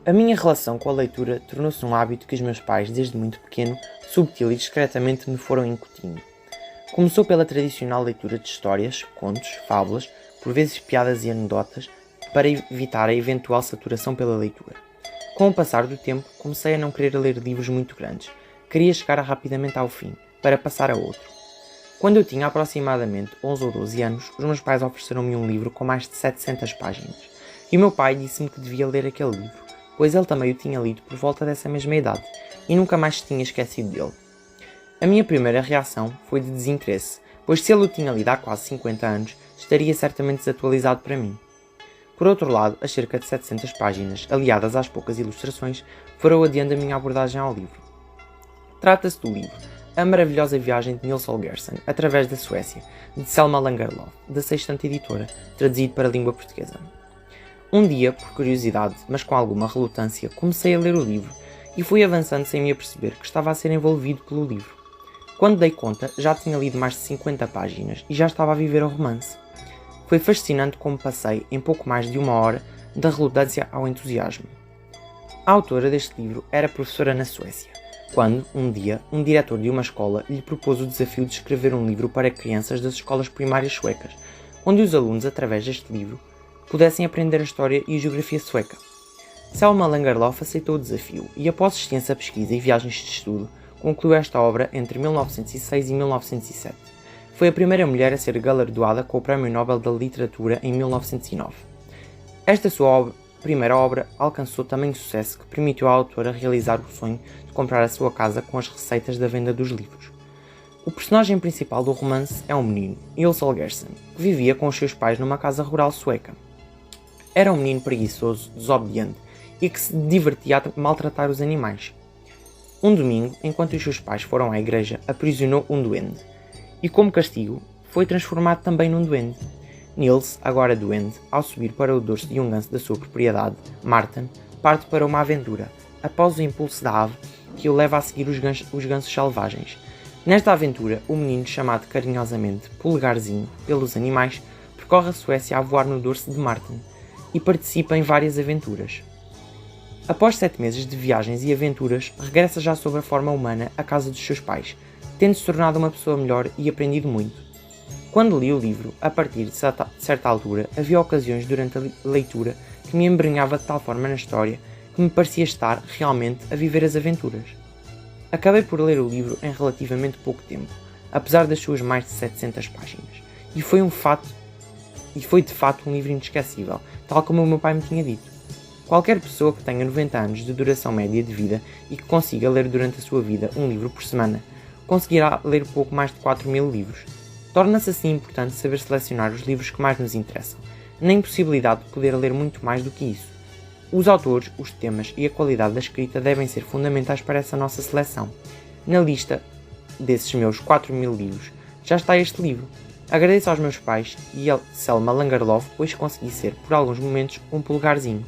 A minha relação com a leitura tornou-se um hábito que os meus pais, desde muito pequeno, subtil e discretamente me foram incutindo. Começou pela tradicional leitura de histórias, contos, fábulas, por vezes piadas e anedotas, para evitar a eventual saturação pela leitura. Com o passar do tempo, comecei a não querer ler livros muito grandes. Queria chegar rapidamente ao fim, para passar a outro. Quando eu tinha aproximadamente 11 ou 12 anos, os meus pais ofereceram-me um livro com mais de 700 páginas. E o meu pai disse-me que devia ler aquele livro, pois ele também o tinha lido por volta dessa mesma idade, e nunca mais se tinha esquecido dele. A minha primeira reação foi de desinteresse, pois se ele o tinha lido há quase 50 anos, estaria certamente desatualizado para mim. Por outro lado, as cerca de 700 páginas, aliadas às poucas ilustrações, foram adiando a minha abordagem ao livro. Trata-se do livro A Maravilhosa Viagem de Nils Holgersson, através da Suécia, de Selma Lagerlöf, da Sextante Editora, traduzido para a língua portuguesa. Um dia, por curiosidade, mas com alguma relutância, comecei a ler o livro e fui avançando sem me aperceber que estava a ser envolvido pelo livro. Quando dei conta, já tinha lido mais de 50 páginas e já estava a viver o romance. Foi fascinante como passei, em pouco mais de uma hora, da relutância ao entusiasmo. A autora deste livro era professora na Suécia, quando, um dia, um diretor de uma escola lhe propôs o desafio de escrever um livro para crianças das escolas primárias suecas, onde os alunos, através deste livro, pudessem aprender a história e a geografia sueca. Selma Lagerlöf aceitou o desafio e, após extensa pesquisa e viagens de estudo, concluiu esta obra entre 1906 e 1907. Foi a primeira mulher a ser galardoada com o Prémio Nobel da Literatura em 1909. Esta sua primeira obra alcançou tamanho sucesso que permitiu à autora realizar o sonho de comprar a sua casa com as receitas da venda dos livros. O personagem principal do romance é um menino, Nils Holgersson, que vivia com os seus pais numa casa rural sueca. Era um menino preguiçoso, desobediente e que se divertia a maltratar os animais. Um domingo, enquanto os seus pais foram à igreja, aprisionou um duende e, como castigo, foi transformado também num duende. Nils, agora duende, ao subir para o dorso de um ganso da sua propriedade, Martin, parte para uma aventura, após o impulso da ave que o leva a seguir os gansos selvagens. Nesta aventura, o menino, chamado carinhosamente Polegarzinho pelos animais, percorre a Suécia a voar no dorso de Martin e participa em várias aventuras. Após 7 meses de viagens e aventuras, regressa já sob a forma humana à casa dos seus pais, tendo-se tornado uma pessoa melhor e aprendido muito. Quando li o livro, a partir de certa altura, havia ocasiões durante a leitura que me embrenhava de tal forma na história que me parecia estar, realmente, a viver as aventuras. Acabei por ler o livro em relativamente pouco tempo, apesar das suas mais de 700 páginas, e foi de fato um livro inesquecível, tal como o meu pai me tinha dito. Qualquer pessoa que tenha 90 anos de duração média de vida e que consiga ler durante a sua vida um livro por semana, conseguirá ler pouco mais de 4.000 livros. Torna-se assim importante saber selecionar os livros que mais nos interessam, na impossibilidade de poder ler muito mais do que isso. Os autores, os temas e a qualidade da escrita devem ser fundamentais para essa nossa seleção. Na lista desses meus 4.000 livros, já está este livro. Agradeço aos meus pais e a Selma Lagerlöf, pois consegui ser, por alguns momentos, um polegarzinho.